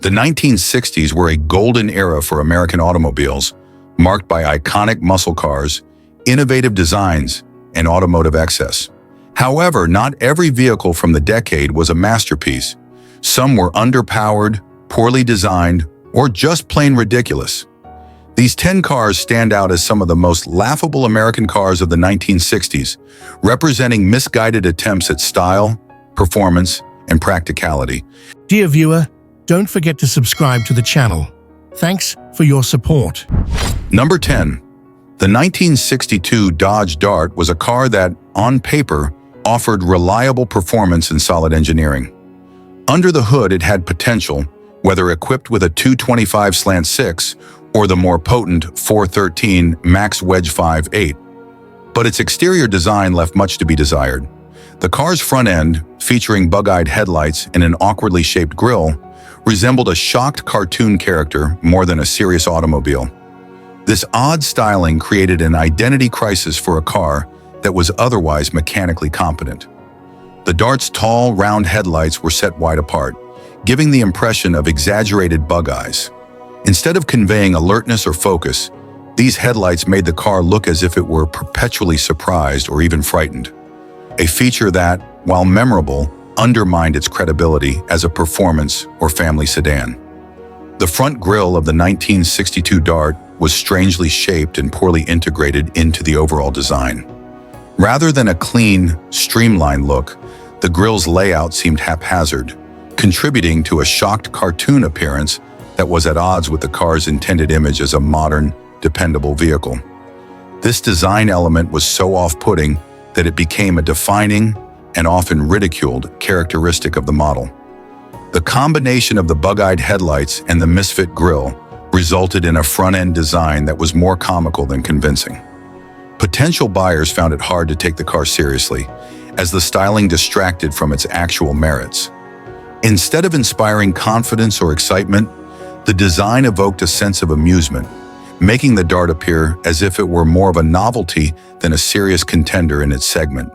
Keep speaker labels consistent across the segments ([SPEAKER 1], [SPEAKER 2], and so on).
[SPEAKER 1] The 1960s were a golden era for American automobiles, marked by iconic muscle cars, innovative designs, and automotive excess. However, not every vehicle from the decade was a masterpiece. Some were underpowered, poorly designed, or just plain ridiculous. These 10 cars stand out as some of the most laughable American cars of the 1960s, representing misguided attempts at style, performance, and practicality.
[SPEAKER 2] Dear viewer, don't forget to subscribe to the channel. Thanks for your support.
[SPEAKER 1] Number 10. The 1962 Dodge Dart was a car that, on paper, offered reliable performance and solid engineering. Under the hood, it had potential, whether equipped with a 225/6 or the more potent 413 Max Wedge 5.8. But its exterior design left much to be desired. The car's front end, featuring bug-eyed headlights and an awkwardly shaped grille, resembled a shocked cartoon character more than a serious automobile. This odd styling created an identity crisis for a car that was otherwise mechanically competent. The Dart's tall, round headlights were set wide apart, giving the impression of exaggerated bug eyes. Instead of conveying alertness or focus, these headlights made the car look as if it were perpetually surprised or even frightened. A feature that, while memorable, undermined its credibility as a performance or family sedan. The front grille of the 1962 Dart was strangely shaped and poorly integrated into the overall design. Rather than a clean, streamlined look, the grille's layout seemed haphazard, contributing to a shocked cartoon appearance that was at odds with the car's intended image as a modern, dependable vehicle. This design element was so off-putting that it became a defining and often ridiculed characteristic of the model. The combination of the bug-eyed headlights and the misfit grille resulted in a front-end design that was more comical than convincing. Potential buyers found it hard to take the car seriously, as the styling distracted from its actual merits. Instead of inspiring confidence or excitement, the design evoked a sense of amusement, making the Dart appear as if it were more of a novelty than a serious contender in its segment.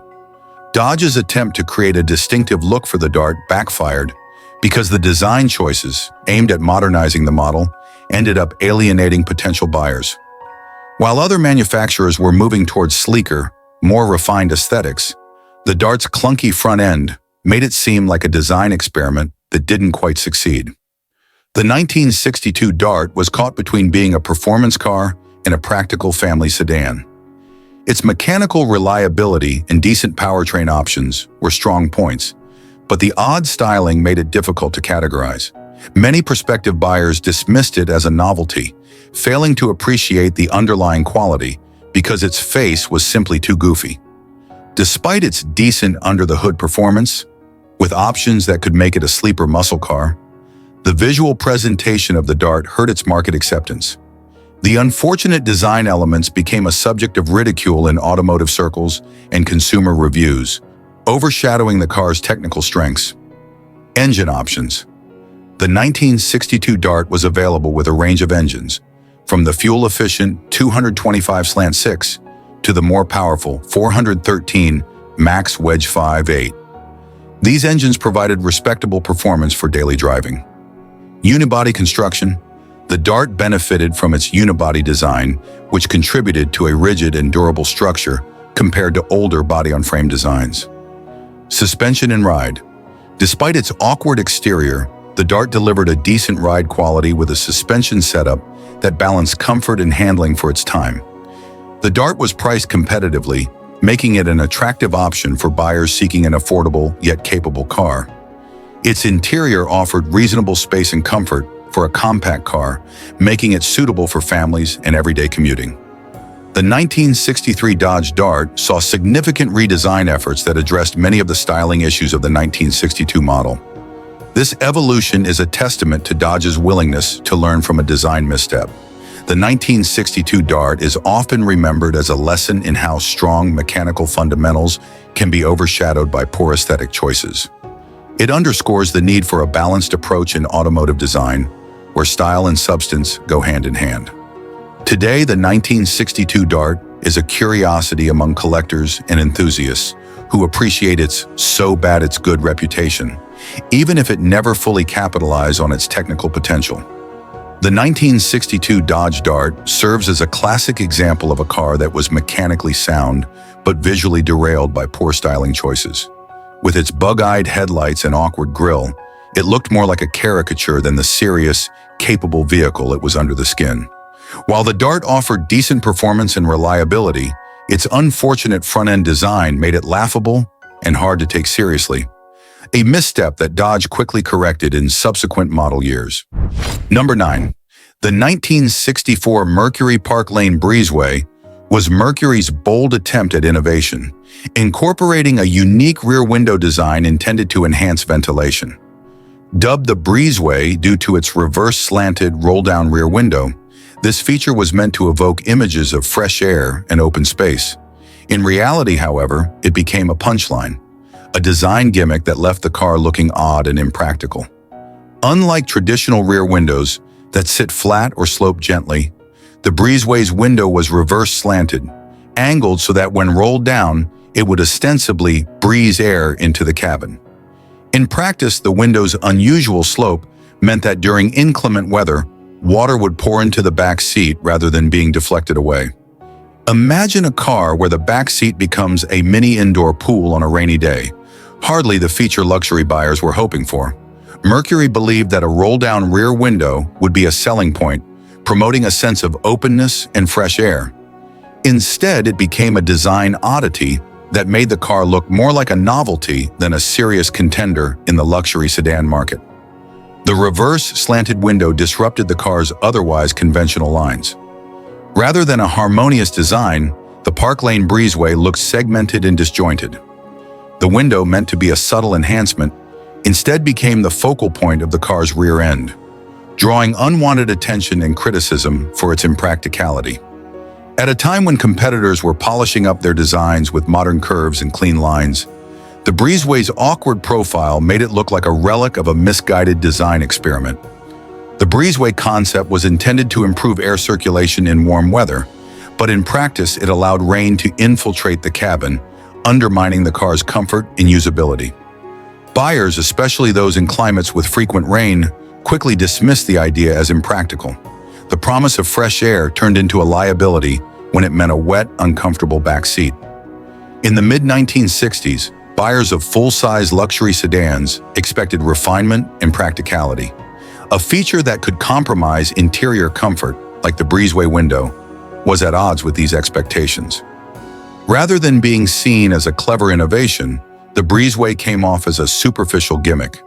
[SPEAKER 1] Dodge's attempt to create a distinctive look for the Dart backfired because the design choices, aimed at modernizing the model, ended up alienating potential buyers. While other manufacturers were moving towards sleeker, more refined aesthetics, the Dart's clunky front end made it seem like a design experiment that didn't quite succeed. The 1962 Dart was caught between being a performance car and a practical family sedan. Its mechanical reliability and decent powertrain options were strong points, but the odd styling made it difficult to categorize. Many prospective buyers dismissed it as a novelty, failing to appreciate the underlying quality because its face was simply too goofy. Despite its decent under-the-hood performance, with options that could make it a sleeper muscle car, the visual presentation of the Dart hurt its market acceptance. The unfortunate design elements became a subject of ridicule in automotive circles and consumer reviews, overshadowing the car's technical strengths. Engine options. The 1962 Dart was available with a range of engines, from the fuel-efficient 225/6 to the more powerful 413 Max Wedge 5.8. These engines provided respectable performance for daily driving. Unibody construction. The Dart benefited from its unibody design, which contributed to a rigid and durable structure compared to older body-on-frame designs. Suspension and ride. Despite its awkward exterior, the Dart delivered a decent ride quality with a suspension setup that balanced comfort and handling for its time. The Dart was priced competitively, making it an attractive option for buyers seeking an affordable yet capable car. Its interior offered reasonable space and comfort for a compact car, making it suitable for families and everyday commuting. The 1963 Dodge Dart saw significant redesign efforts that addressed many of the styling issues of the 1962 model. This evolution is a testament to Dodge's willingness to learn from a design misstep. The 1962 Dart is often remembered as a lesson in how strong mechanical fundamentals can be overshadowed by poor aesthetic choices. It underscores the need for a balanced approach in automotive design, where style and substance go hand in hand. Today, the 1962 Dart is a curiosity among collectors and enthusiasts who appreciate its so bad it's good reputation, even if it never fully capitalized on its technical potential. The 1962 Dodge Dart serves as a classic example of a car that was mechanically sound, but visually derailed by poor styling choices. With its bug-eyed headlights and awkward grille, it looked more like a caricature than the serious, capable vehicle it was under the skin. While the Dart offered decent performance and reliability, its unfortunate front-end design made it laughable and hard to take seriously, a misstep that Dodge quickly corrected in subsequent model years. Number 9. The 1964 Mercury Park Lane Breezeway was Mercury's bold attempt at innovation, incorporating a unique rear window design intended to enhance ventilation. Dubbed the Breezeway due to its reverse-slanted roll-down rear window, this feature was meant to evoke images of fresh air and open space. In reality, however, it became a punchline, a design gimmick that left the car looking odd and impractical. Unlike traditional rear windows that sit flat or slope gently, the Breezeway's window was reverse-slanted, angled so that when rolled down, it would ostensibly breeze air into the cabin. In practice, the window's unusual slope meant that during inclement weather, water would pour into the back seat rather than being deflected away. Imagine a car where the back seat becomes a mini indoor pool on a rainy day. Hardly the feature luxury buyers were hoping for. Mercury believed that a roll-down rear window would be a selling point, promoting a sense of openness and fresh air. Instead, it became a design oddity that made the car look more like a novelty than a serious contender in the luxury sedan market. The reverse-slanted window disrupted the car's otherwise conventional lines. Rather than a harmonious design, the Park Lane Breezeway looked segmented and disjointed. The window, meant to be a subtle enhancement, instead became the focal point of the car's rear end, drawing unwanted attention and criticism for its impracticality. At a time when competitors were polishing up their designs with modern curves and clean lines, the Breezeway's awkward profile made it look like a relic of a misguided design experiment. The Breezeway concept was intended to improve air circulation in warm weather, but in practice it allowed rain to infiltrate the cabin, undermining the car's comfort and usability. Buyers, especially those in climates with frequent rain, quickly dismissed the idea as impractical. The promise of fresh air turned into a liability when it meant a wet, uncomfortable back seat. In the mid-1960s, buyers of full-size luxury sedans expected refinement and practicality. A feature that could compromise interior comfort, like the Breezeway window, was at odds with these expectations. Rather than being seen as a clever innovation, the Breezeway came off as a superficial gimmick.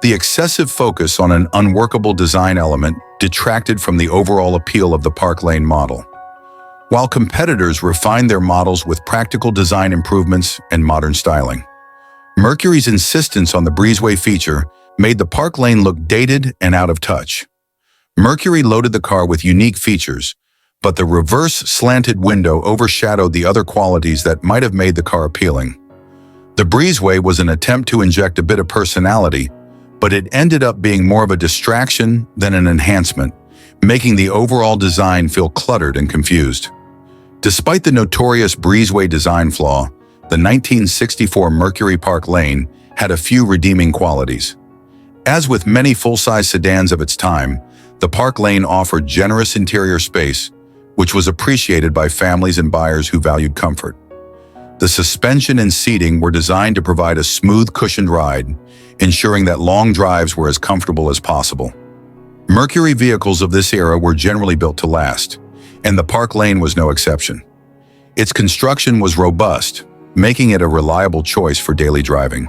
[SPEAKER 1] The excessive focus on an unworkable design element detracted from the overall appeal of the Park Lane model. While competitors refined their models with practical design improvements and modern styling, Mercury's insistence on the Breezeway feature made the Park Lane look dated and out of touch. Mercury loaded the car with unique features, but the reverse-slanted window overshadowed the other qualities that might have made the car appealing. The Breezeway was an attempt to inject a bit of personality, but it ended up being more of a distraction than an enhancement, making the overall design feel cluttered and confused. Despite the notorious Breezeway design flaw, the 1964 Mercury Park Lane had a few redeeming qualities. As with many full-size sedans of its time, the Park Lane offered generous interior space, which was appreciated by families and buyers who valued comfort. The suspension and seating were designed to provide a smooth, cushioned ride, ensuring that long drives were as comfortable as possible. Mercury vehicles of this era were generally built to last, and the Park Lane was no exception. Its construction was robust, making it a reliable choice for daily driving.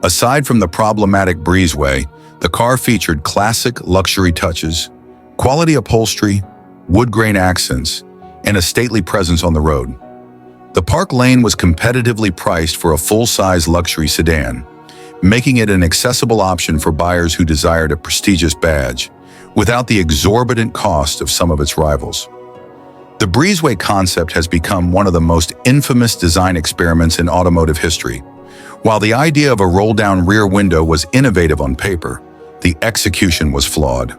[SPEAKER 1] Aside from the problematic Breezeway, the car featured classic luxury touches, quality upholstery, wood grain accents, and a stately presence on the road. The Park Lane was competitively priced for a full-size luxury sedan, making it an accessible option for buyers who desired a prestigious badge, without the exorbitant cost of some of its rivals. The Breezeway concept has become one of the most infamous design experiments in automotive history. While the idea of a roll-down rear window was innovative on paper, the execution was flawed.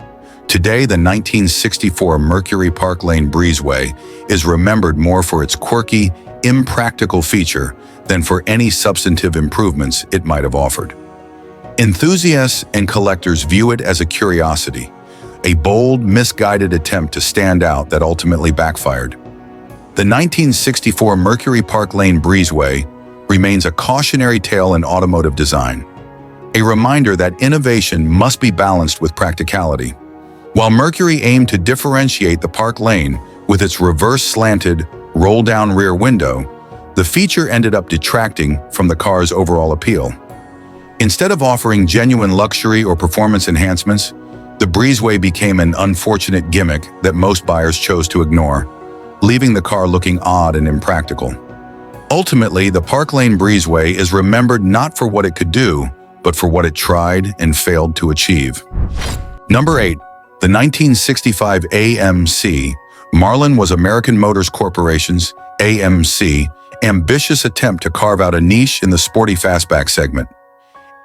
[SPEAKER 1] Today, the 1964 Mercury Park Lane Breezeway is remembered more for its quirky, impractical feature than for any substantive improvements it might have offered. Enthusiasts and collectors view it as a curiosity, a bold, misguided attempt to stand out that ultimately backfired. The 1964 Mercury Park Lane Breezeway remains a cautionary tale in automotive design, a reminder that innovation must be balanced with practicality. While Mercury aimed to differentiate the Park Lane with its reverse-slanted, roll-down rear window, the feature ended up detracting from the car's overall appeal. Instead of offering genuine luxury or performance enhancements, the Breezeway became an unfortunate gimmick that most buyers chose to ignore, leaving the car looking odd and impractical. Ultimately, the Park Lane Breezeway is remembered not for what it could do, but for what it tried and failed to achieve. Number 8. The 1965 AMC Marlin was American Motors Corporation's, AMC, ambitious attempt to carve out a niche in the sporty fastback segment.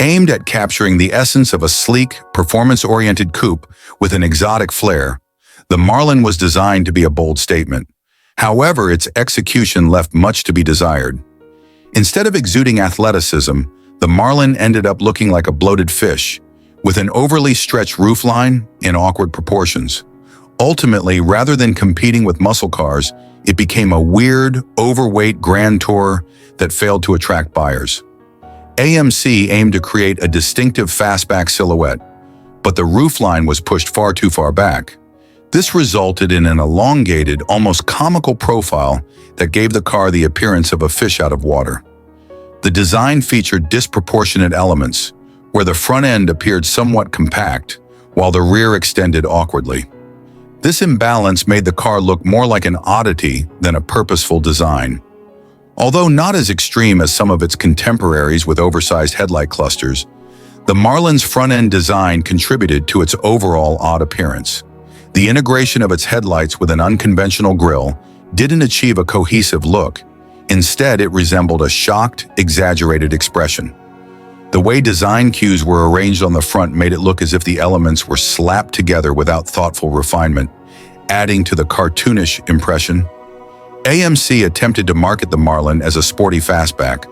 [SPEAKER 1] Aimed at capturing the essence of a sleek, performance-oriented coupe with an exotic flair, the Marlin was designed to be a bold statement. However, its execution left much to be desired. Instead of exuding athleticism, the Marlin ended up looking like a bloated fish, with an overly stretched roofline and awkward proportions. Ultimately, rather than competing with muscle cars, it became a weird, overweight grand tour that failed to attract buyers. AMC aimed to create a distinctive fastback silhouette, but the roofline was pushed far too far back. This resulted in an elongated, almost comical profile that gave the car the appearance of a fish out of water. The design featured disproportionate elements, where the front end appeared somewhat compact, while the rear extended awkwardly. This imbalance made the car look more like an oddity than a purposeful design. Although not as extreme as some of its contemporaries with oversized headlight clusters, the Marlin's front-end design contributed to its overall odd appearance. The integration of its headlights with an unconventional grille didn't achieve a cohesive look. Instead, it resembled a shocked, exaggerated expression. The way design cues were arranged on the front made it look as if the elements were slapped together without thoughtful refinement, adding to the cartoonish impression. AMC attempted to market the Marlin as a sporty fastback,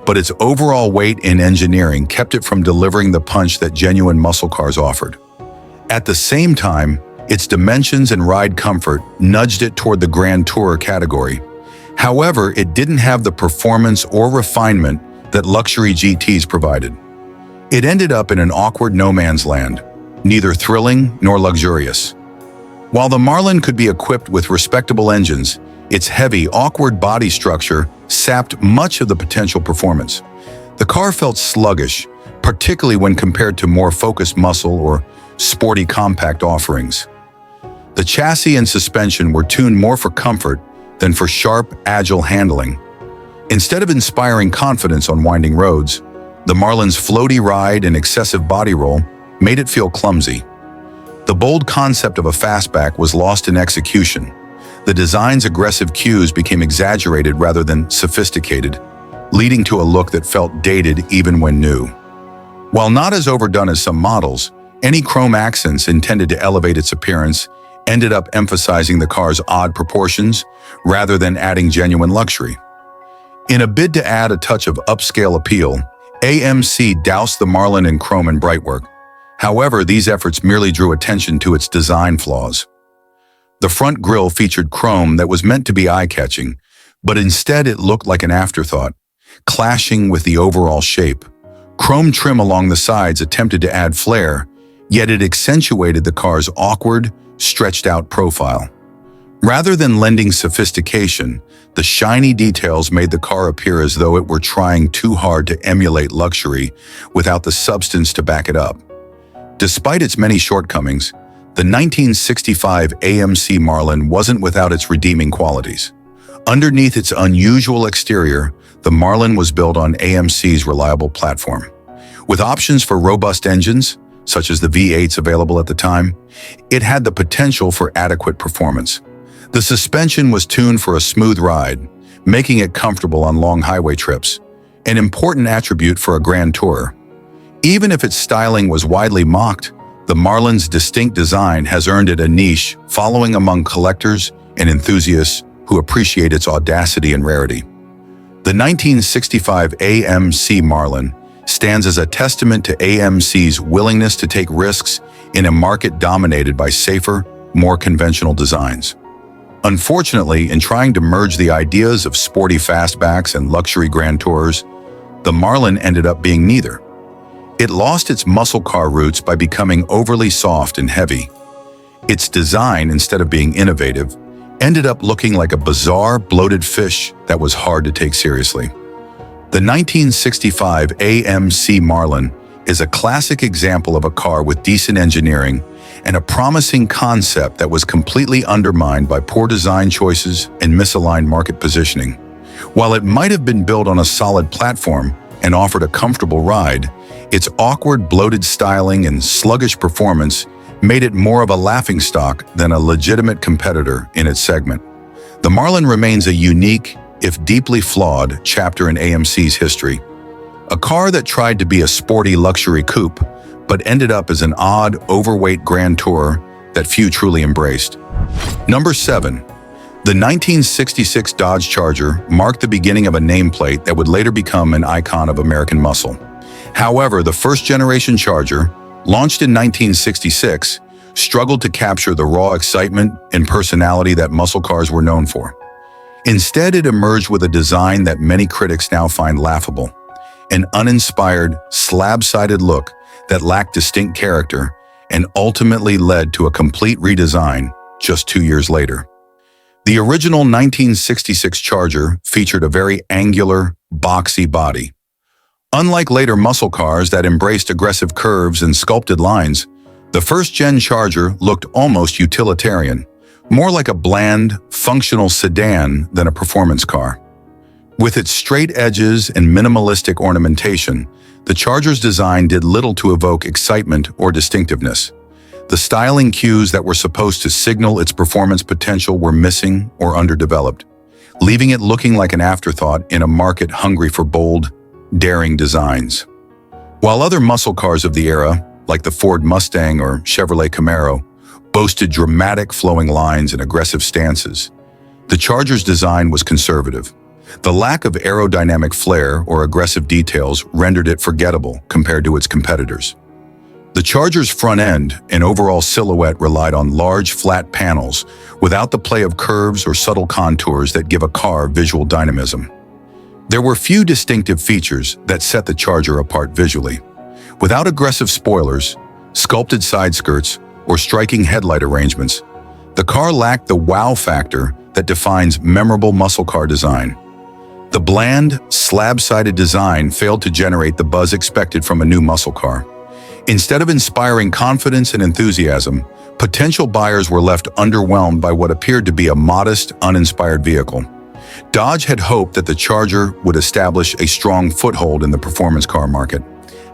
[SPEAKER 1] but its overall weight and engineering kept it from delivering the punch that genuine muscle cars offered. At the same time, its dimensions and ride comfort nudged it toward the Grand Tourer category. However, it didn't have the performance or refinement that luxury GTs provided. It ended up in an awkward no-man's land, neither thrilling nor luxurious. While the Marlin could be equipped with respectable engines, its heavy, awkward body structure sapped much of the potential performance. The car felt sluggish, particularly when compared to more focused muscle or sporty compact offerings. The chassis and suspension were tuned more for comfort than for sharp, agile handling. Instead of inspiring confidence on winding roads, the Marlin's floaty ride and excessive body roll made it feel clumsy. The bold concept of a fastback was lost in execution. The design's aggressive cues became exaggerated rather than sophisticated, leading to a look that felt dated even when new. While not as overdone as some models, any chrome accents intended to elevate its appearance ended up emphasizing the car's odd proportions rather than adding genuine luxury. In a bid to add a touch of upscale appeal, AMC doused the Marlin in chrome and brightwork. However, these efforts merely drew attention to its design flaws. The front grille featured chrome that was meant to be eye-catching, but instead it looked like an afterthought, clashing with the overall shape. Chrome trim along the sides attempted to add flair, yet it accentuated the car's awkward, stretched-out profile. Rather than lending sophistication, the shiny details made the car appear as though it were trying too hard to emulate luxury without the substance to back it up. Despite its many shortcomings, the 1965 AMC Marlin wasn't without its redeeming qualities. Underneath its unusual exterior, the Marlin was built on AMC's reliable platform. With options for robust engines, such as the V8s available at the time, it had the potential for adequate performance. The suspension was tuned for a smooth ride, making it comfortable on long highway trips, an important attribute for a grand tourer. Even if its styling was widely mocked, the Marlin's distinct design has earned it a niche following among collectors and enthusiasts who appreciate its audacity and rarity. The 1965 AMC Marlin stands as a testament to AMC's willingness to take risks in a market dominated by safer, more conventional designs. Unfortunately, in trying to merge the ideas of sporty fastbacks and luxury grand tours, the Marlin ended up being neither. It lost its muscle car roots by becoming overly soft and heavy. Its design, instead of being innovative, ended up looking like a bizarre, bloated fish that was hard to take seriously. The 1965 AMC Marlin is a classic example of a car with decent engineering and a promising concept that was completely undermined by poor design choices and misaligned market positioning. While it might have been built on a solid platform and offered a comfortable ride, its awkward, bloated styling and sluggish performance made it more of a laughingstock than a legitimate competitor in its segment. The Marlin remains a unique, if deeply flawed, chapter in AMC's history. A car that tried to be a sporty luxury coupe, but ended up as an odd, overweight grand tour that few truly embraced. Number 7. The 1966 Dodge Charger marked the beginning of a nameplate that would later become an icon of American muscle. However, the first-generation Charger, launched in 1966, struggled to capture the raw excitement and personality that muscle cars were known for. Instead, it emerged with a design that many critics now find laughable, an uninspired, slab-sided look that lacked distinct character and ultimately led to a complete redesign just 2 years later. The original 1966 Charger featured a very angular, boxy body. Unlike later muscle cars that embraced aggressive curves and sculpted lines, the first-gen Charger looked almost utilitarian, more like a bland, functional sedan than a performance car. With its straight edges and minimalistic ornamentation, the Charger's design did little to evoke excitement or distinctiveness. The styling cues that were supposed to signal its performance potential were missing or underdeveloped, leaving it looking like an afterthought in a market hungry for bold, daring designs. While other muscle cars of the era, like the Ford Mustang or Chevrolet Camaro, boasted dramatic flowing lines and aggressive stances, the Charger's design was conservative. The lack of aerodynamic flair or aggressive details rendered it forgettable compared to its competitors. The Charger's front end and overall silhouette relied on large, flat panels without the play of curves or subtle contours that give a car visual dynamism. There were few distinctive features that set the Charger apart visually. Without aggressive spoilers, sculpted side skirts, or striking headlight arrangements, the car lacked the wow factor that defines memorable muscle car design. The bland, slab-sided design failed to generate the buzz expected from a new muscle car. Instead of inspiring confidence and enthusiasm, potential buyers were left underwhelmed by what appeared to be a modest, uninspired vehicle. Dodge had hoped that the Charger would establish a strong foothold in the performance car market.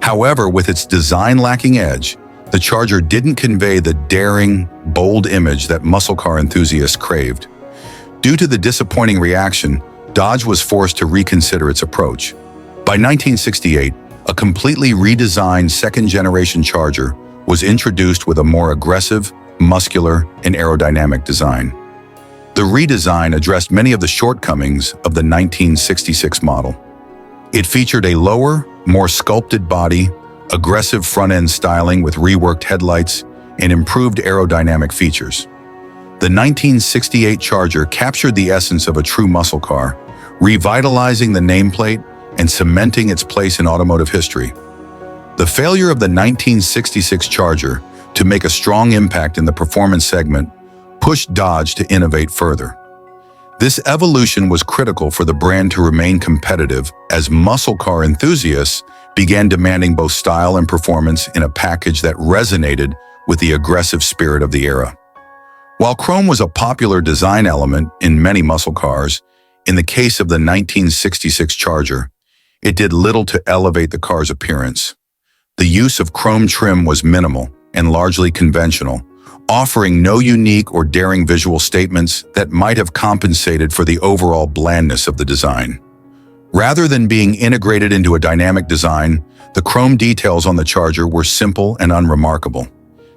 [SPEAKER 1] However, with its design-lacking edge, the Charger didn't convey the daring, bold image that muscle car enthusiasts craved. Due to the disappointing reaction, Dodge was forced to reconsider its approach. By 1968, a completely redesigned second-generation Charger was introduced with a more aggressive, muscular, and aerodynamic design. The redesign addressed many of the shortcomings of the 1966 model. It featured a lower, more sculpted body, aggressive front-end styling with reworked headlights, and improved aerodynamic features. The 1968 Charger captured the essence of a true muscle car, revitalizing the nameplate and cementing its place in automotive history. The failure of the 1966 Charger to make a strong impact in the performance segment pushed Dodge to innovate further. This evolution was critical for the brand to remain competitive as muscle car enthusiasts began demanding both style and performance in a package that resonated with the aggressive spirit of the era. While chrome was a popular design element in many muscle cars, in the case of the 1966 Charger, it did little to elevate the car's appearance. The use of chrome trim was minimal and largely conventional, offering no unique or daring visual statements that might have compensated for the overall blandness of the design. Rather than being integrated into a dynamic design, the chrome details on the Charger were simple and unremarkable.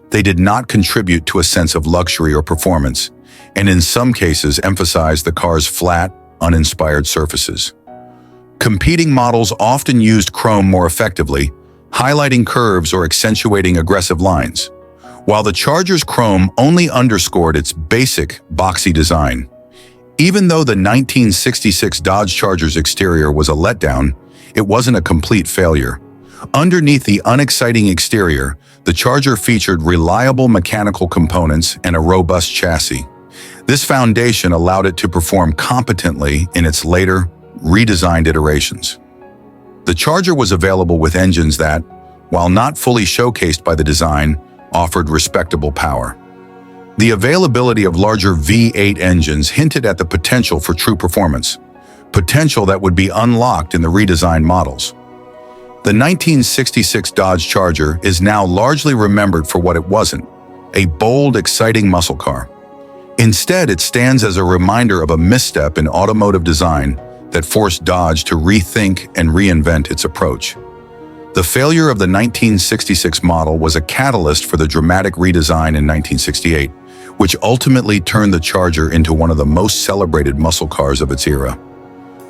[SPEAKER 1] They did not contribute to a sense of luxury or performance, and in some cases emphasized the car's flat, uninspired surfaces. Competing models often used chrome more effectively, highlighting curves or accentuating aggressive lines, while the Charger's chrome only underscored its basic, boxy design. Even though the 1966 Dodge Charger's exterior was a letdown, it wasn't a complete failure. Underneath the unexciting exterior, the Charger featured reliable mechanical components and a robust chassis. This foundation allowed it to perform competently in its later, redesigned iterations. The Charger was available with engines that, while not fully showcased by the design, offered respectable power. The availability of larger V8 engines hinted at the potential for true performance, potential that would be unlocked in the redesigned models. The 1966 Dodge Charger is now largely remembered for what it wasn't, a bold, exciting muscle car. Instead, it stands as a reminder of a misstep in automotive design that forced Dodge to rethink and reinvent its approach. The failure of the 1966 model was a catalyst for the dramatic redesign in 1968, which ultimately turned the Charger into one of the most celebrated muscle cars of its era.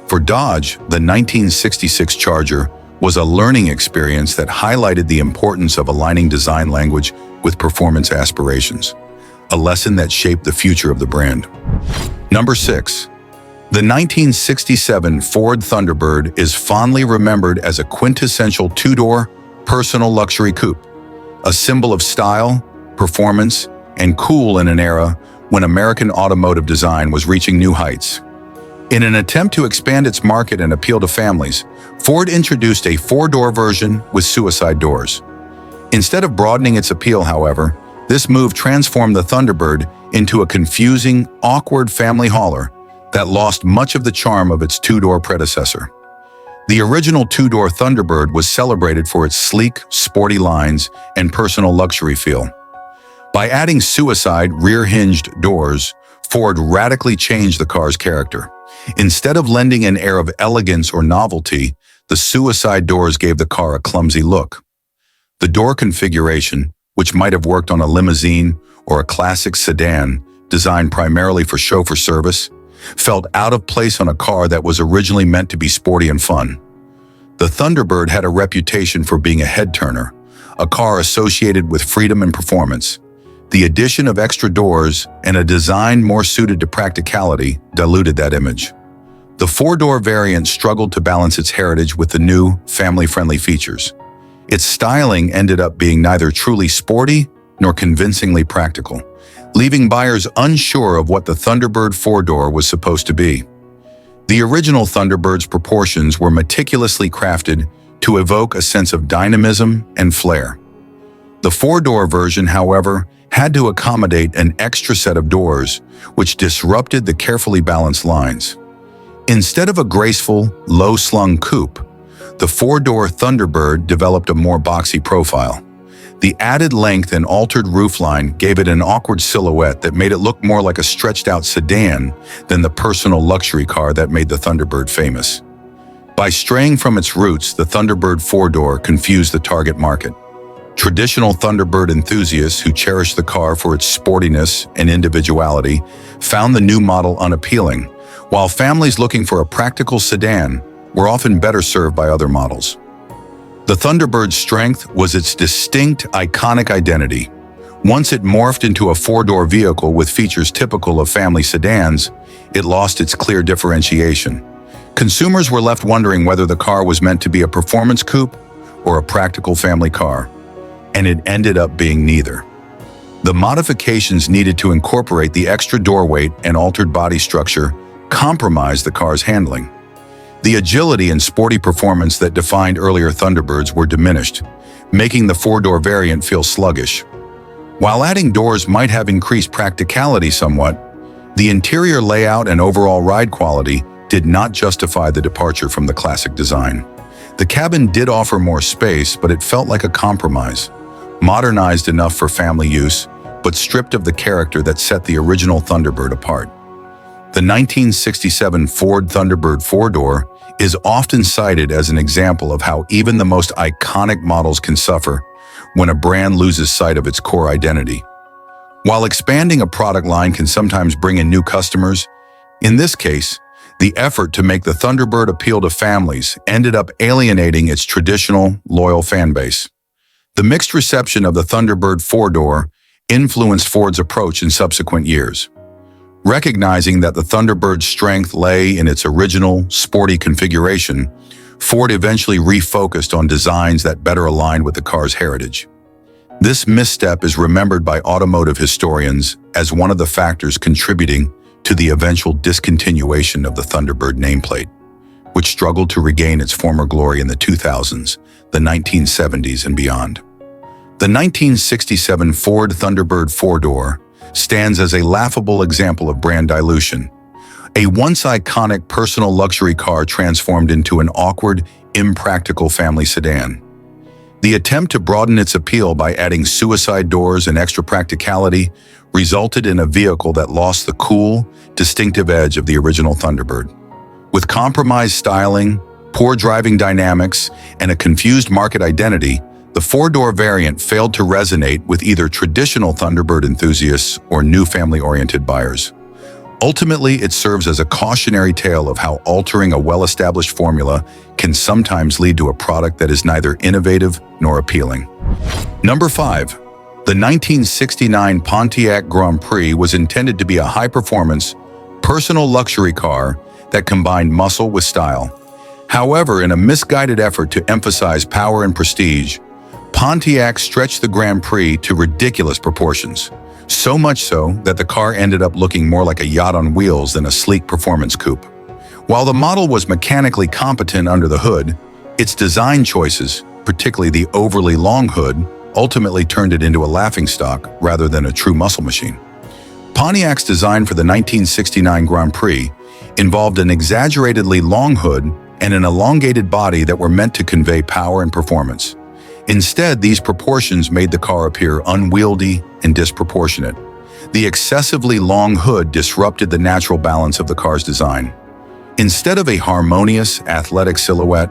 [SPEAKER 1] For Dodge, the 1966 Charger was a learning experience that highlighted the importance of aligning design language with performance aspirations, a lesson that shaped the future of the brand. Number 6. The 1967 Ford Thunderbird is fondly remembered as a quintessential two-door, personal luxury coupe, a symbol of style, performance, and cool in an era when American automotive design was reaching new heights. In an attempt to expand its market and appeal to families, Ford introduced a four-door version with suicide doors. Instead of broadening its appeal, however, this move transformed the Thunderbird into a confusing, awkward family hauler that lost much of the charm of its two-door predecessor. The original two-door Thunderbird was celebrated for its sleek, sporty lines and personal luxury feel. By adding suicide rear-hinged doors, Ford radically changed the car's character. Instead of lending an air of elegance or novelty, the suicide doors gave the car a clumsy look. The door configuration, which might have worked on a limousine or a classic sedan designed primarily for chauffeur service, felt out of place on a car that was originally meant to be sporty and fun. The Thunderbird had a reputation for being a head-turner, a car associated with freedom and performance. The addition of extra doors and a design more suited to practicality diluted that image. The four-door variant struggled to balance its heritage with the new, family-friendly features. Its styling ended up being neither truly sporty nor convincingly practical, leaving buyers unsure of what the Thunderbird four-door was supposed to be. The original Thunderbird's proportions were meticulously crafted to evoke a sense of dynamism and flair. The four-door version, however, had to accommodate an extra set of doors, which disrupted the carefully balanced lines. Instead of a graceful, low-slung coupe, the four-door Thunderbird developed a more boxy profile. The added length and altered roofline gave it an awkward silhouette that made it look more like a stretched-out sedan than the personal luxury car that made the Thunderbird famous. By straying from its roots, the Thunderbird four-door confused the target market. Traditional Thunderbird enthusiasts who cherished the car for its sportiness and individuality found the new model unappealing, while families looking for a practical sedan were often better served by other models. The Thunderbird's strength was its distinct, iconic identity. Once it morphed into a four-door vehicle with features typical of family sedans, it lost its clear differentiation. Consumers were left wondering whether the car was meant to be a performance coupe or a practical family car, and it ended up being neither. The modifications needed to incorporate the extra door weight and altered body structure compromised the car's handling. The agility and sporty performance that defined earlier Thunderbirds were diminished, making the four-door variant feel sluggish. While adding doors might have increased practicality somewhat, the interior layout and overall ride quality did not justify the departure from the classic design. The cabin did offer more space, but it felt like a compromise, modernized enough for family use, but stripped of the character that set the original Thunderbird apart. The 1967 Ford Thunderbird four-door is often cited as an example of how even the most iconic models can suffer when a brand loses sight of its core identity. While expanding a product line can sometimes bring in new customers, in this case, The effort to make the Thunderbird appeal to families ended up alienating its traditional, loyal fan base. The mixed reception of the Thunderbird four-door influenced Ford's approach in subsequent years. Recognizing that the Thunderbird's strength lay in its original, sporty configuration, Ford eventually refocused on designs that better aligned with the car's heritage. This misstep is remembered by automotive historians as one of the factors contributing to the eventual discontinuation of the Thunderbird nameplate, which struggled to regain its former glory in the 2000s, the 1970s, and beyond. The 1967 Ford Thunderbird four-door stands as a laughable example of brand dilution, a once iconic personal luxury car transformed into an awkward, impractical family sedan. The attempt to broaden its appeal by adding suicide doors and extra practicality resulted in a vehicle that lost the cool, distinctive edge of the original Thunderbird. With compromised styling, poor driving dynamics, and a confused market identity, the four-door variant failed to resonate with either traditional Thunderbird enthusiasts or new family-oriented buyers. Ultimately, it serves as a cautionary tale of how altering a well-established formula can sometimes lead to a product that is neither innovative nor appealing. Number 5. The 1969 Pontiac Grand Prix was intended to be a high-performance, personal luxury car that combined muscle with style. However, in a misguided effort to emphasize power and prestige, Pontiac stretched the Grand Prix to ridiculous proportions. So much so that the car ended up looking more like a yacht on wheels than a sleek performance coupe. While the model was mechanically competent under the hood, its design choices, particularly the overly long hood, ultimately turned it into a laughingstock rather than a true muscle machine. Pontiac's design for the 1969 Grand Prix involved an exaggeratedly long hood and an elongated body that were meant to convey power and performance. Instead, these proportions made the car appear unwieldy and disproportionate. The excessively long hood disrupted the natural balance of the car's design. Instead of a harmonious, athletic silhouette,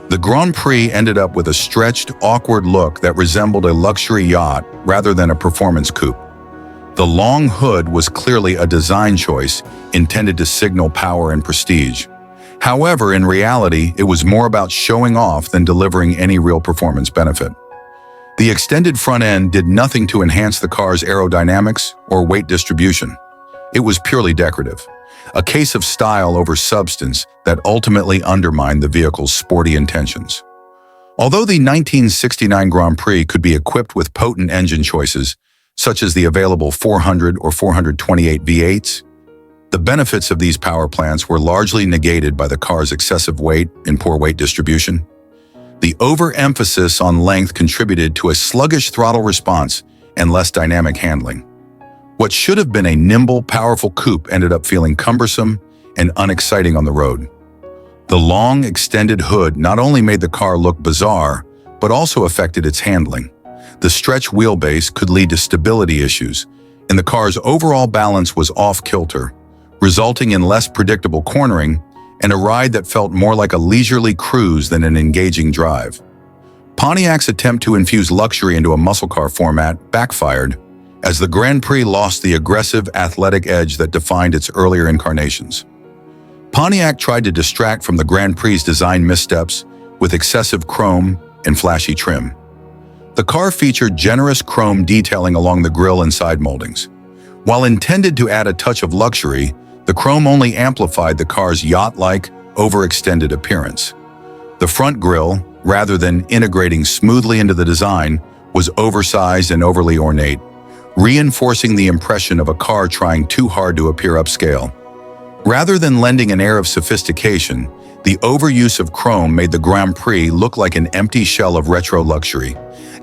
[SPEAKER 1] the Grand Prix ended up with a stretched, awkward look that resembled a luxury yacht rather than a performance coupe. The long hood was clearly a design choice intended to signal power and prestige. However, in reality, it was more about showing off than delivering any real performance benefit. The extended front end did nothing to enhance the car's aerodynamics or weight distribution. It was purely decorative, a case of style over substance that ultimately undermined the vehicle's sporty intentions. Although the 1969 Grand Prix could be equipped with potent engine choices, such as the available 400 or 428 V8s, the benefits of these power plants were largely negated by the car's excessive weight and poor weight distribution. The overemphasis on length contributed to a sluggish throttle response and less dynamic handling. What should have been a nimble, powerful coupe ended up feeling cumbersome and unexciting on the road. The long, extended hood not only made the car look bizarre, but also affected its handling. The stretch wheelbase could lead to stability issues, and the car's overall balance was off-kilter, resulting in less predictable cornering and a ride that felt more like a leisurely cruise than an engaging drive. Pontiac's attempt to infuse luxury into a muscle car format backfired, as the Grand Prix lost the aggressive, athletic edge that defined its earlier incarnations. Pontiac tried to distract from the Grand Prix's design missteps with excessive chrome and flashy trim. The car featured generous chrome detailing along the grille and side moldings. While intended to add a touch of luxury, the chrome only amplified the car's yacht-like, overextended appearance. The front grille, rather than integrating smoothly into the design, was oversized and overly ornate, reinforcing the impression of a car trying too hard to appear upscale. Rather than lending an air of sophistication, the overuse of chrome made the Grand Prix look like an empty shell of retro luxury,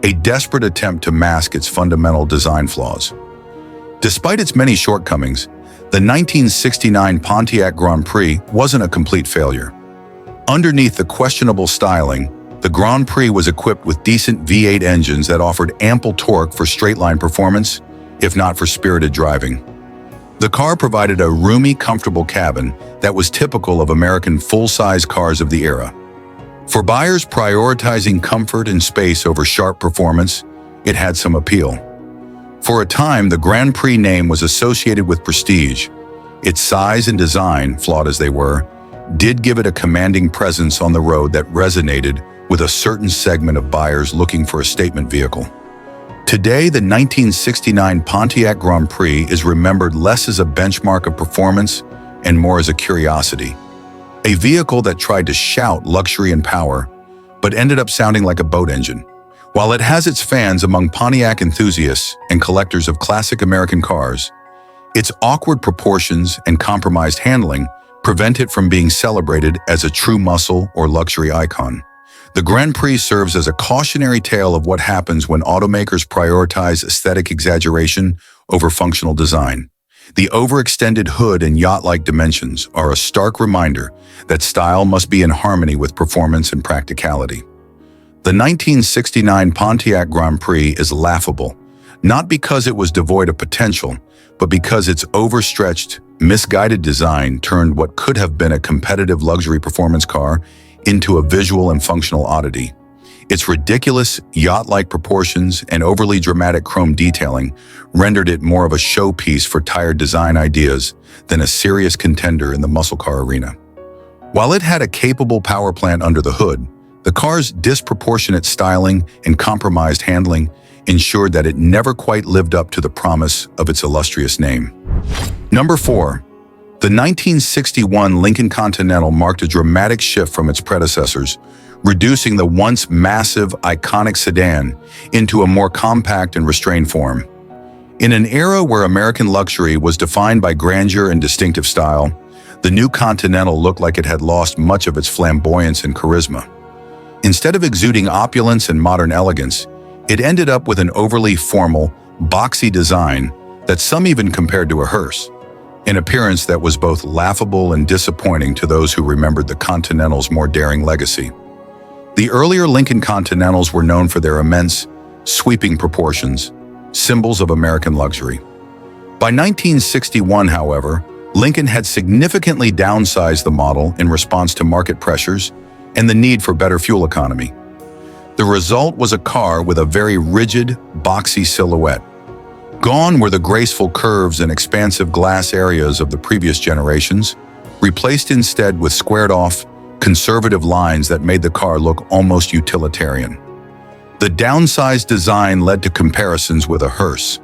[SPEAKER 1] a desperate attempt to mask its fundamental design flaws. Despite its many shortcomings, the 1969 Pontiac Grand Prix wasn't a complete failure. Underneath the questionable styling, the Grand Prix was equipped with decent V8 engines that offered ample torque for straight-line performance, if not for spirited driving. The car provided a roomy, comfortable cabin that was typical of American full-size cars of the era. For buyers prioritizing comfort and space over sharp performance, it had some appeal. For a time, the Grand Prix name was associated with prestige, Its size and design, flawed as they were, did give it a commanding presence on the road that resonated with a certain segment of buyers looking for a statement vehicle. Today, the 1969 Pontiac Grand Prix is remembered less as a benchmark of performance and more as a curiosity. A vehicle that tried to shout luxury and power, but ended up sounding like a boat engine. While it has its fans among Pontiac enthusiasts and collectors of classic American cars, its awkward proportions and compromised handling prevent it from being celebrated as a true muscle or luxury icon. The Grand Prix serves as a cautionary tale of what happens when automakers prioritize aesthetic exaggeration over functional design. The overextended hood and yacht-like dimensions are a stark reminder that style must be in harmony with performance and practicality. The 1969 Pontiac Grand Prix is laughable, not because it was devoid of potential, but because its overstretched, misguided design turned what could have been a competitive luxury performance car into a visual and functional oddity. Its ridiculous, yacht-like proportions and overly dramatic chrome detailing rendered it more of a showpiece for tired design ideas than a serious contender in the muscle car arena. While it had a capable power plant under the hood, the car's disproportionate styling and compromised handling ensured that it never quite lived up to the promise of its illustrious name. Number 4. The 1961 Lincoln Continental marked a dramatic shift from its predecessors, reducing the once massive, iconic sedan into a more compact and restrained form. In an era where American luxury was defined by grandeur and distinctive style, the new Continental looked like it had lost much of its flamboyance and charisma. Instead of exuding opulence and modern elegance, it ended up with an overly formal, boxy design that some even compared to a hearse, an appearance that was both laughable and disappointing to those who remembered the Continental's more daring legacy. The earlier Lincoln Continentals were known for their immense, sweeping proportions, symbols of American luxury. By 1961, however, Lincoln had significantly downsized the model in response to market pressures and the need for better fuel economy. The result was a car with a very rigid, boxy silhouette. Gone were the graceful curves and expansive glass areas of the previous generations, replaced instead with squared-off, conservative lines that made the car look almost utilitarian. The downsized design led to comparisons with a hearse,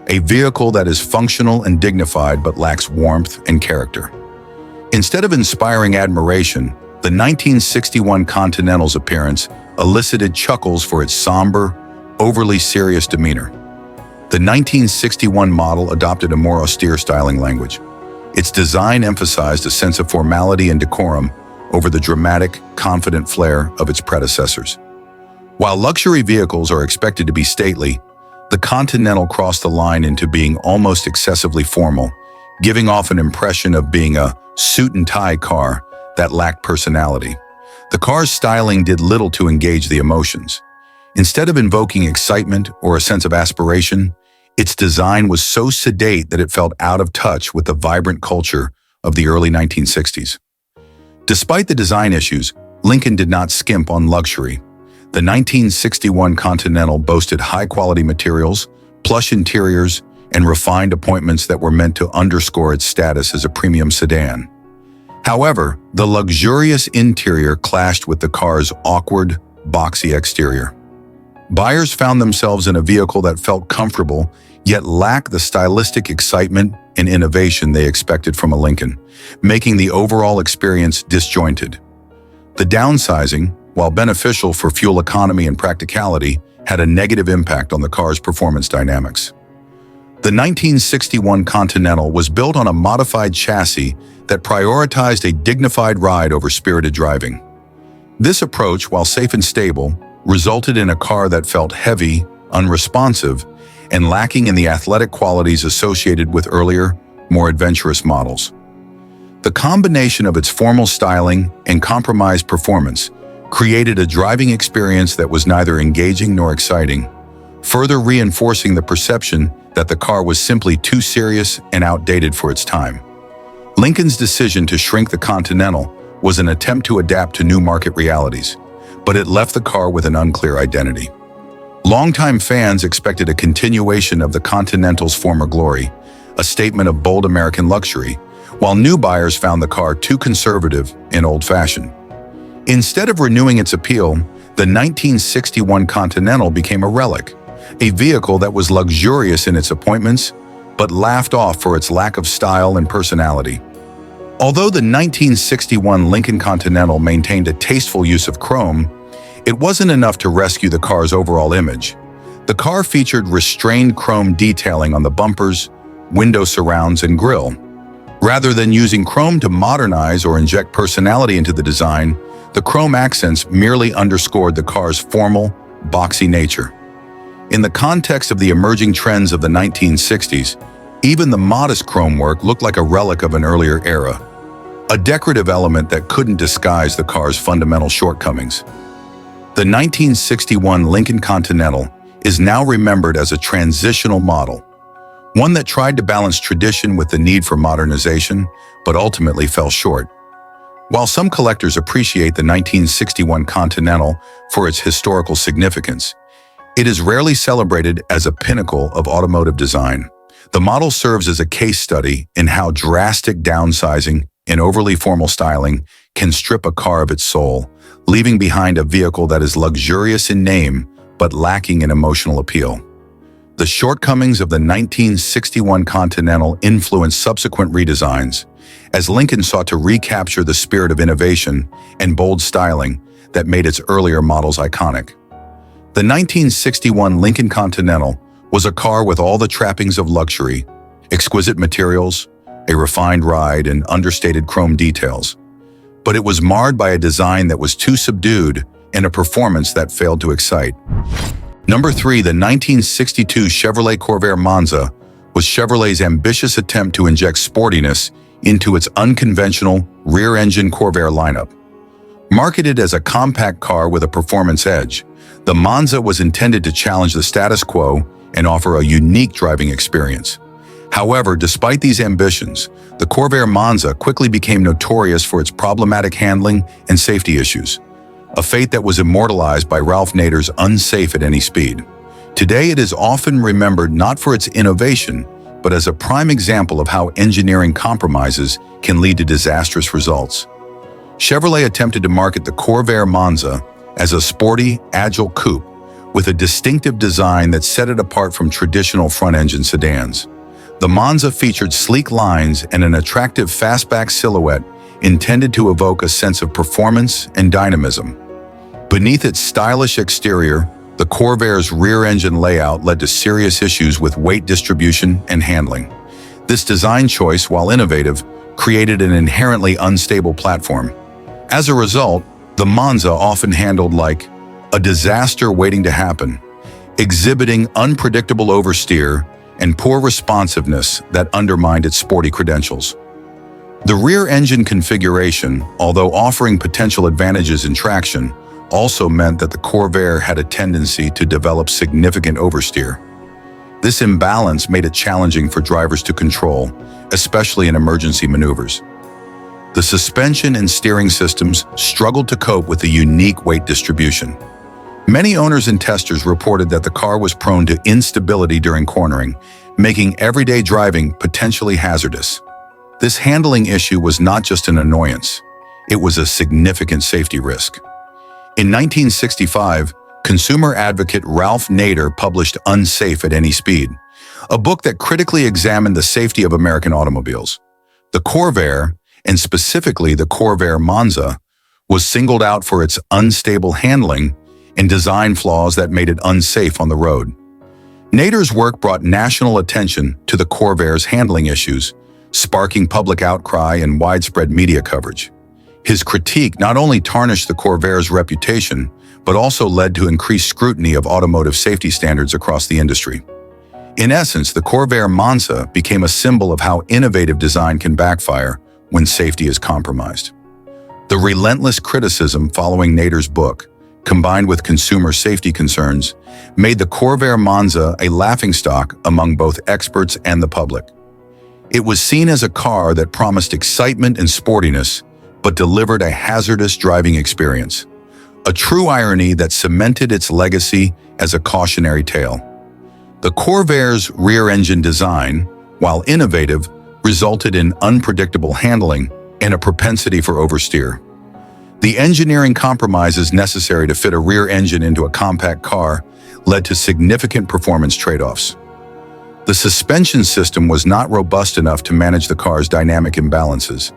[SPEAKER 1] a vehicle that is functional and dignified but lacks warmth and character. Instead of inspiring admiration, the 1961 Continental's appearance elicited chuckles for its somber, overly serious demeanor. The 1961 model adopted a more austere styling language. Its design emphasized a sense of formality and decorum over the dramatic, confident flair of its predecessors. While luxury vehicles are expected to be stately, the Continental crossed the line into being almost excessively formal, giving off an impression of being a suit-and-tie car that lacked personality. The car's styling did little to engage the emotions. Instead of invoking excitement or a sense of aspiration, its design was so sedate that it felt out of touch with the vibrant culture of the early 1960s. Despite the design issues, Lincoln did not skimp on luxury. The 1961 Continental boasted high-quality materials, plush interiors, and refined appointments that were meant to underscore its status as a premium sedan. However, the luxurious interior clashed with the car's awkward, boxy exterior. Buyers found themselves in a vehicle that felt comfortable, yet lacked the stylistic excitement and innovation they expected from a Lincoln, making the overall experience disjointed. The downsizing, while beneficial for fuel economy and practicality, had a negative impact on the car's performance dynamics. The 1961 Continental was built on a modified chassis that prioritized a dignified ride over spirited driving. This approach, while safe and stable, resulted in a car that felt heavy, unresponsive, and lacking in the athletic qualities associated with earlier, more adventurous models. The combination of its formal styling and compromised performance created a driving experience that was neither engaging nor exciting, further reinforcing the perception that the car was simply too serious and outdated for its time. Lincoln's decision to shrink the Continental was an attempt to adapt to new market realities, but it left the car with an unclear identity. Longtime fans expected a continuation of the Continental's former glory, a statement of bold American luxury, while new buyers found the car too conservative and old-fashioned. Instead of renewing its appeal, the 1961 Continental became a relic, a vehicle that was luxurious in its appointments, but laughed off for its lack of style and personality. Although the 1961 Lincoln Continental maintained a tasteful use of chrome, it wasn't enough to rescue the car's overall image. The car featured restrained chrome detailing on the bumpers, window surrounds, and grille. Rather than using chrome to modernize or inject personality into the design, the chrome accents merely underscored the car's formal, boxy nature. In the context of the emerging trends of the 1960s, even the modest chrome work looked like a relic of an earlier era, a decorative element that couldn't disguise the car's fundamental shortcomings. The 1961 Lincoln Continental is now remembered as a transitional model, one that tried to balance tradition with the need for modernization, but ultimately fell short. While some collectors appreciate the 1961 Continental for its historical significance, it is rarely celebrated as a pinnacle of automotive design. The model serves as a case study in how drastic downsizing and overly formal styling can strip a car of its soul, leaving behind a vehicle that is luxurious in name but lacking in emotional appeal. The shortcomings of the 1961 Continental influenced subsequent redesigns, as Lincoln sought to recapture the spirit of innovation and bold styling that made its earlier models iconic. The 1961 Lincoln Continental was a car with all the trappings of luxury, exquisite materials, a refined ride, and understated chrome details. But it was marred by a design that was too subdued and a performance that failed to excite. Number 3, the 1962 Chevrolet Corvair Monza was Chevrolet's ambitious attempt to inject sportiness into its unconventional rear-engine Corvair lineup. Marketed as a compact car with a performance edge, the Monza was intended to challenge the status quo and offer a unique driving experience. However, despite these ambitions, the Corvair Monza quickly became notorious for its problematic handling and safety issues, a fate that was immortalized by Ralph Nader's "Unsafe at Any Speed." Today, it is often remembered not for its innovation, but as a prime example of how engineering compromises can lead to disastrous results. Chevrolet attempted to market the Corvair Monza as a sporty, agile coupe with a distinctive design that set it apart from traditional front-engine sedans. The Monza featured sleek lines and an attractive fastback silhouette intended to evoke a sense of performance and dynamism. Beneath its stylish exterior, the Corvair's rear-engine layout led to serious issues with weight distribution and handling. This design choice, while innovative, created an inherently unstable platform. As a result, the Monza often handled like a disaster waiting to happen, exhibiting unpredictable oversteer and poor responsiveness that undermined its sporty credentials. The rear-engine configuration, although offering potential advantages in traction, also meant that the Corvair had a tendency to develop significant oversteer. This imbalance made it challenging for drivers to control, especially in emergency maneuvers. The suspension and steering systems struggled to cope with the unique weight distribution. Many owners and testers reported that the car was prone to instability during cornering, making everyday driving potentially hazardous. This handling issue was not just an annoyance, it was a significant safety risk. In 1965, consumer advocate Ralph Nader published Unsafe at Any Speed, a book that critically examined the safety of American automobiles. The Corvair, and specifically the Corvair Monza, was singled out for its unstable handling and design flaws that made it unsafe on the road. Nader's work brought national attention to the Corvair's handling issues, sparking public outcry and widespread media coverage. His critique not only tarnished the Corvair's reputation, but also led to increased scrutiny of automotive safety standards across the industry. In essence, the Corvair Monza became a symbol of how innovative design can backfire when safety is compromised. The relentless criticism following Nader's book, combined with consumer safety concerns, made the Corvair Monza a laughingstock among both experts and the public. It was seen as a car that promised excitement and sportiness, but delivered a hazardous driving experience, a true irony that cemented its legacy as a cautionary tale. The Corvair's rear-engine design, while innovative, resulted in unpredictable handling and a propensity for oversteer. The engineering compromises necessary to fit a rear engine into a compact car led to significant performance trade-offs. The suspension system was not robust enough to manage the car's dynamic imbalances,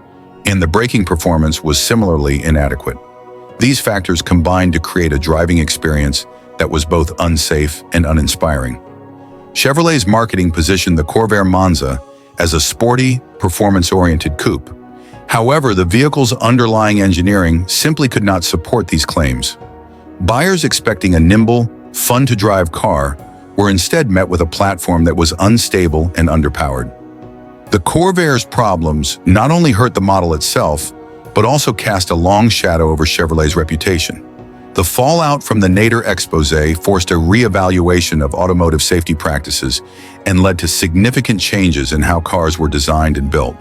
[SPEAKER 1] and the braking performance was similarly inadequate. These factors combined to create a driving experience that was both unsafe and uninspiring. Chevrolet's marketing positioned the Corvair Monza as a sporty, performance-oriented coupe. However, the vehicle's underlying engineering simply could not support these claims. Buyers expecting a nimble, fun-to-drive car were instead met with a platform that was unstable and underpowered. The Corvair's problems not only hurt the model itself, but also cast a long shadow over Chevrolet's reputation. The fallout from the Nader expose forced a re-evaluation of automotive safety practices and led to significant changes in how cars were designed and built.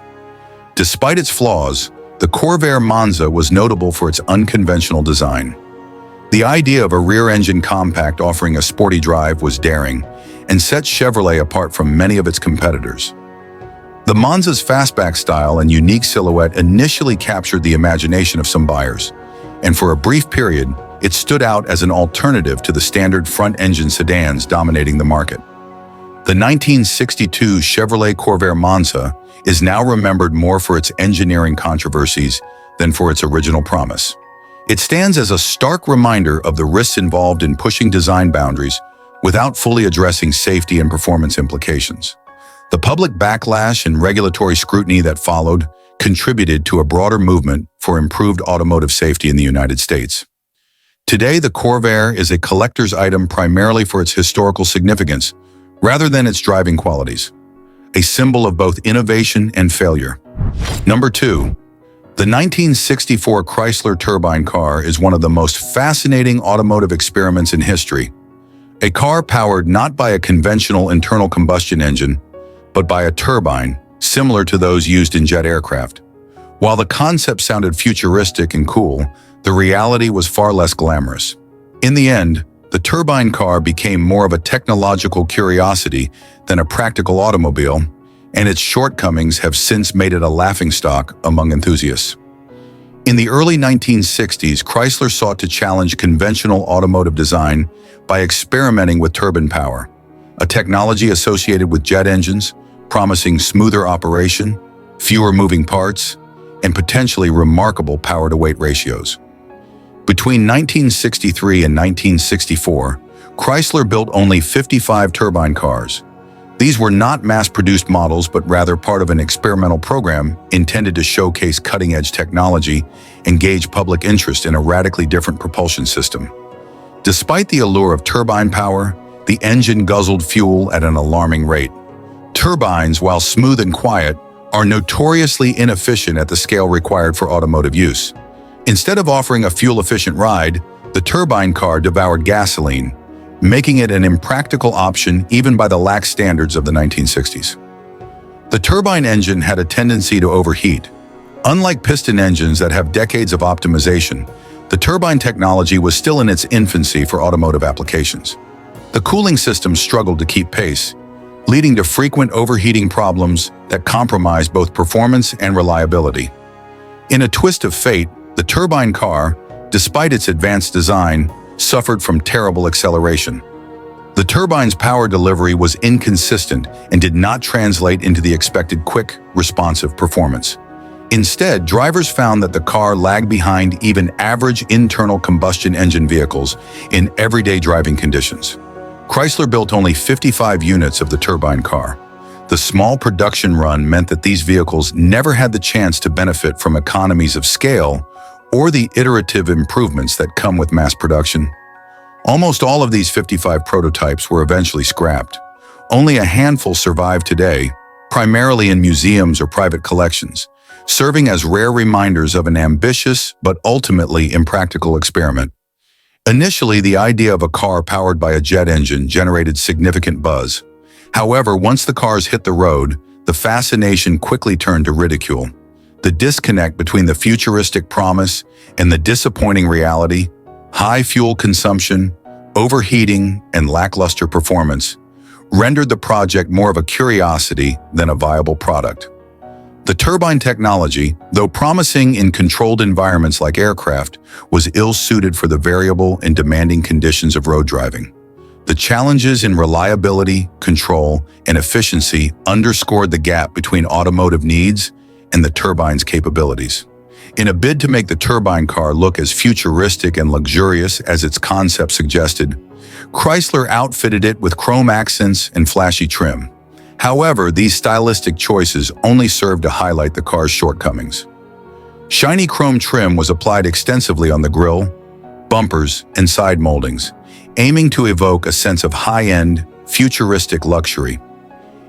[SPEAKER 1] Despite its flaws, the Corvair Monza was notable for its unconventional design. The idea of a rear-engine compact offering a sporty drive was daring and set Chevrolet apart from many of its competitors. The Monza's fastback style and unique silhouette initially captured the imagination of some buyers, and for a brief period, it stood out as an alternative to the standard front-engine sedans dominating the market. The 1962 Chevrolet Corvair Monza is now remembered more for its engineering controversies than for its original promise. It stands as a stark reminder of the risks involved in pushing design boundaries without fully addressing safety and performance implications. The public backlash and regulatory scrutiny that followed contributed to a broader movement for improved automotive safety in the United States. Today, the Corvair is a collector's item primarily for its historical significance, rather than its driving qualities, a symbol of both innovation and failure. Number 2. The 1964 Chrysler Turbine car is one of the most fascinating automotive experiments in history. A car powered not by a conventional internal combustion engine, but by a turbine, similar to those used in jet aircraft. While the concept sounded futuristic and cool, the reality was far less glamorous. In the end, the turbine car became more of a technological curiosity than a practical automobile, and its shortcomings have since made it a laughingstock among enthusiasts. In the early 1960s, Chrysler sought to challenge conventional automotive design by experimenting with turbine power, a technology associated with jet engines, promising smoother operation, fewer moving parts, and potentially remarkable power-to-weight ratios. Between 1963 and 1964, Chrysler built only 55 turbine cars. These were not mass-produced models, but rather part of an experimental program intended to showcase cutting-edge technology and gauge public interest in a radically different propulsion system. Despite the allure of turbine power, the engine guzzled fuel at an alarming rate. Turbines, while smooth and quiet, are notoriously inefficient at the scale required for automotive use. Instead of offering a fuel-efficient ride, the turbine car devoured gasoline, making it an impractical option even by the lax standards of the 1960s. The turbine engine had a tendency to overheat. Unlike piston engines that have decades of optimization, the turbine technology was still in its infancy for automotive applications. The cooling system struggled to keep pace, leading to frequent overheating problems that compromised both performance and reliability. In a twist of fate, the turbine car, despite its advanced design, suffered from terrible acceleration. The turbine's power delivery was inconsistent and did not translate into the expected quick, responsive performance. Instead, drivers found that the car lagged behind even average internal combustion engine vehicles in everyday driving conditions. Chrysler built only 55 units of the turbine car. The small production run meant that these vehicles never had the chance to benefit from economies of scale or the iterative improvements that come with mass production. Almost all of these 55 prototypes were eventually scrapped. Only a handful survive today, primarily in museums or private collections, serving as rare reminders of an ambitious but ultimately impractical experiment. Initially, the idea of a car powered by a jet engine generated significant buzz. However, once the cars hit the road, the fascination quickly turned to ridicule. The disconnect between the futuristic promise and the disappointing reality, high fuel consumption, overheating, and lackluster performance, rendered the project more of a curiosity than a viable product. The turbine technology, though promising in controlled environments like aircraft, was ill-suited for the variable and demanding conditions of road driving. The challenges in reliability, control, and efficiency underscored the gap between automotive needs and the turbine's capabilities. In a bid to make the turbine car look as futuristic and luxurious as its concept suggested, Chrysler outfitted it with chrome accents and flashy trim. However, these stylistic choices only served to highlight the car's shortcomings. Shiny chrome trim was applied extensively on the grille, bumpers, and side moldings, aiming to evoke a sense of high-end, futuristic luxury.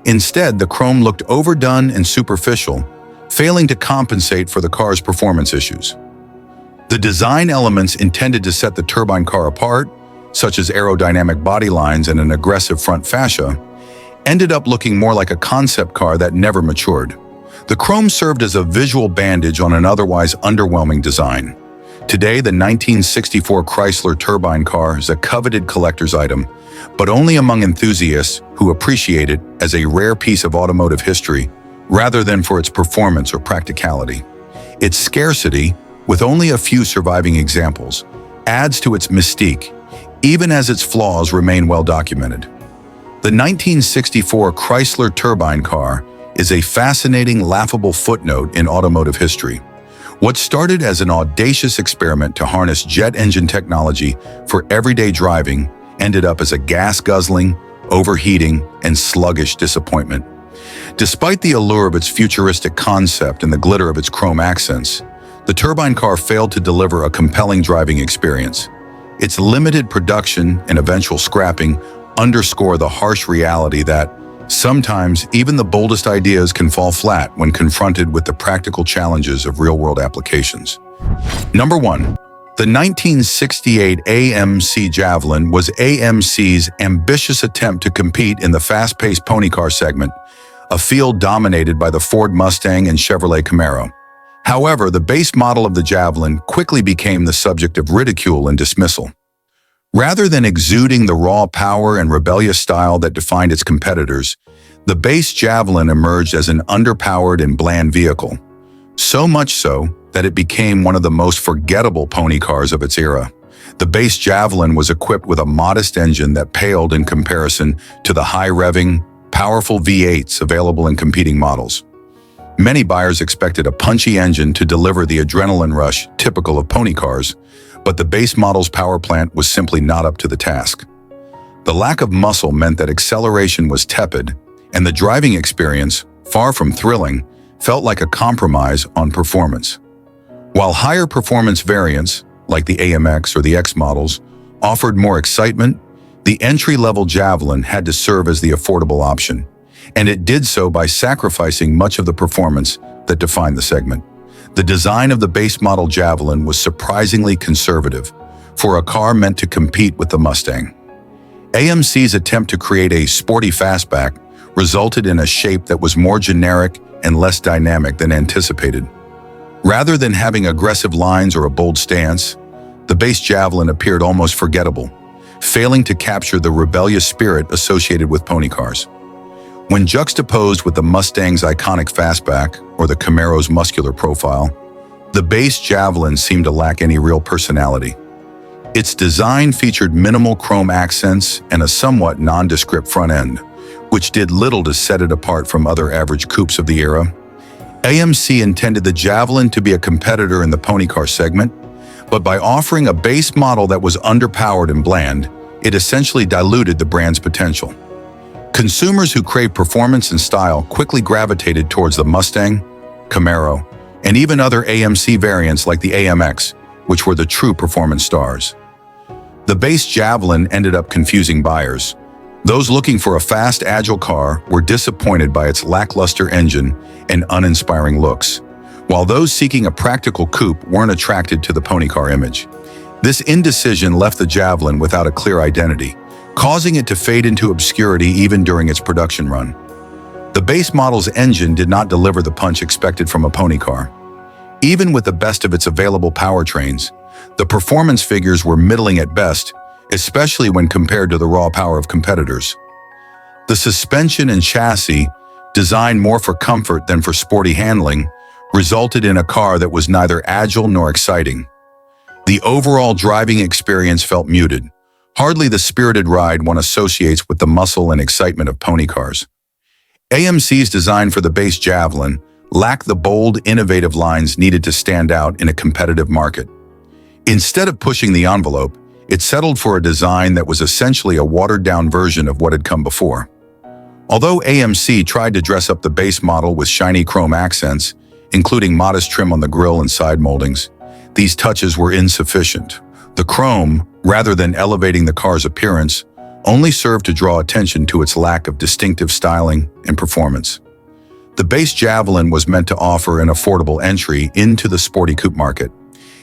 [SPEAKER 1] Instead, the chrome looked overdone and superficial, failing to compensate for the car's performance issues. The design elements intended to set the turbine car apart, such as aerodynamic body lines and an aggressive front fascia, ended up looking more like a concept car that never matured. The chrome served as a visual bandage on an otherwise underwhelming design. Today, the 1964 Chrysler Turbine car is a coveted collector's item, but only among enthusiasts who appreciate it as a rare piece of automotive history rather than for its performance or practicality. Its scarcity, with only a few surviving examples, adds to its mystique, even as its flaws remain well documented. The 1964 Chrysler Turbine car is a fascinating, laughable footnote in automotive history. What started as an audacious experiment to harness jet engine technology for everyday driving ended up as a gas-guzzling, overheating, and sluggish disappointment. Despite the allure of its futuristic concept and the glitter of its chrome accents, the turbine car failed to deliver a compelling driving experience. Its limited production and eventual scrapping underscore the harsh reality that sometimes even the boldest ideas can fall flat when confronted with the practical challenges of real-world applications. Number 1. The 1968 AMC Javelin was AMC's ambitious attempt to compete in the fast-paced pony car segment, a field dominated by the Ford Mustang and Chevrolet Camaro. However, the base model of the Javelin quickly became the subject of ridicule and dismissal. Rather than exuding the raw power and rebellious style that defined its competitors, the base Javelin emerged as an underpowered and bland vehicle, so much so that it became one of the most forgettable pony cars of its era. The base Javelin was equipped with a modest engine that paled in comparison to the high-revving, powerful V8s available in competing models. Many buyers expected a punchy engine to deliver the adrenaline rush typical of pony cars, but the base model's power plant was simply not up to the task. The lack of muscle meant that acceleration was tepid, and the driving experience, far from thrilling, felt like a compromise on performance. While higher performance variants, like the AMX or the X models, offered more excitement, the entry-level Javelin had to serve as the affordable option, and it did so by sacrificing much of the performance that defined the segment. The design of the base model Javelin was surprisingly conservative for a car meant to compete with the Mustang. AMC's attempt to create a sporty fastback resulted in a shape that was more generic and less dynamic than anticipated. Rather than having aggressive lines or a bold stance, the base Javelin appeared almost forgettable, failing to capture the rebellious spirit associated with pony cars. When juxtaposed with the Mustang's iconic fastback or the Camaro's muscular profile, the base Javelin seemed to lack any real personality. Its design featured minimal chrome accents and a somewhat nondescript front end, which did little to set it apart from other average coupes of the era. AMC intended the Javelin to be a competitor in the pony car segment, but by offering a base model that was underpowered and bland, it essentially diluted the brand's potential. Consumers who craved performance and style quickly gravitated towards the Mustang, Camaro, and even other AMC variants like the AMX, which were the true performance stars. The base Javelin ended up confusing buyers. Those looking for a fast, agile car were disappointed by its lackluster engine and uninspiring looks, while those seeking a practical coupe weren't attracted to the pony car image. This indecision left the Javelin without a clear identity, causing it to fade into obscurity even during its production run. The base model's engine did not deliver the punch expected from a pony car. Even with the best of its available powertrains, the performance figures were middling at best, especially when compared to the raw power of competitors. The suspension and chassis, designed more for comfort than for sporty handling, resulted in a car that was neither agile nor exciting. The overall driving experience felt muted, hardly the spirited ride one associates with the muscle and excitement of pony cars. AMC's design for the base Javelin lacked the bold, innovative lines needed to stand out in a competitive market. Instead of pushing the envelope, it settled for a design that was essentially a watered-down version of what had come before. Although AMC tried to dress up the base model with shiny chrome accents, including modest trim on the grille and side moldings, these touches were insufficient. The chrome, rather than elevating the car's appearance, only served to draw attention to its lack of distinctive styling and performance. The base Javelin was meant to offer an affordable entry into the sporty coupe market,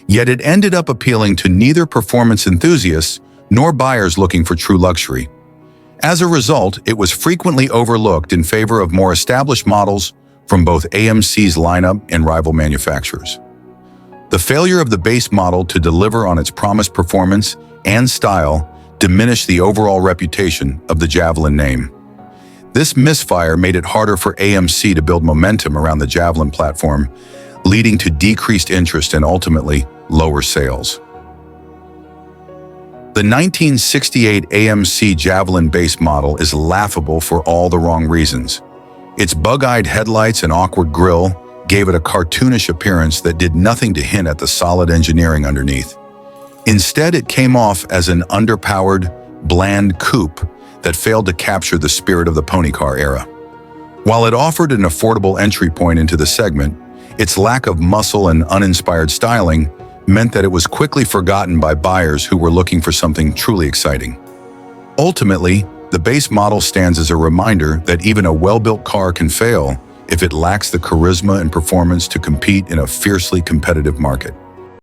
[SPEAKER 1] yet it ended up appealing to neither performance enthusiasts nor buyers looking for true luxury. As a result, it was frequently overlooked in favor of more established models from both AMC's lineup and rival manufacturers. The failure of the base model to deliver on its promised performance and style diminished the overall reputation of the Javelin name. This misfire made it harder for AMC to build momentum around the Javelin platform, leading to decreased interest and ultimately lower sales. The 1968 AMC Javelin base model is laughable for all the wrong reasons. Its bug-eyed headlights and awkward grille gave it a cartoonish appearance that did nothing to hint at the solid engineering underneath. Instead, it came off as an underpowered, bland coupe that failed to capture the spirit of the pony car era. While it offered an affordable entry point into the segment, its lack of muscle and uninspired styling meant that it was quickly forgotten by buyers who were looking for something truly exciting. Ultimately, the base model stands as a reminder that even a well-built car can fail if it lacks the charisma and performance to compete in a fiercely competitive market.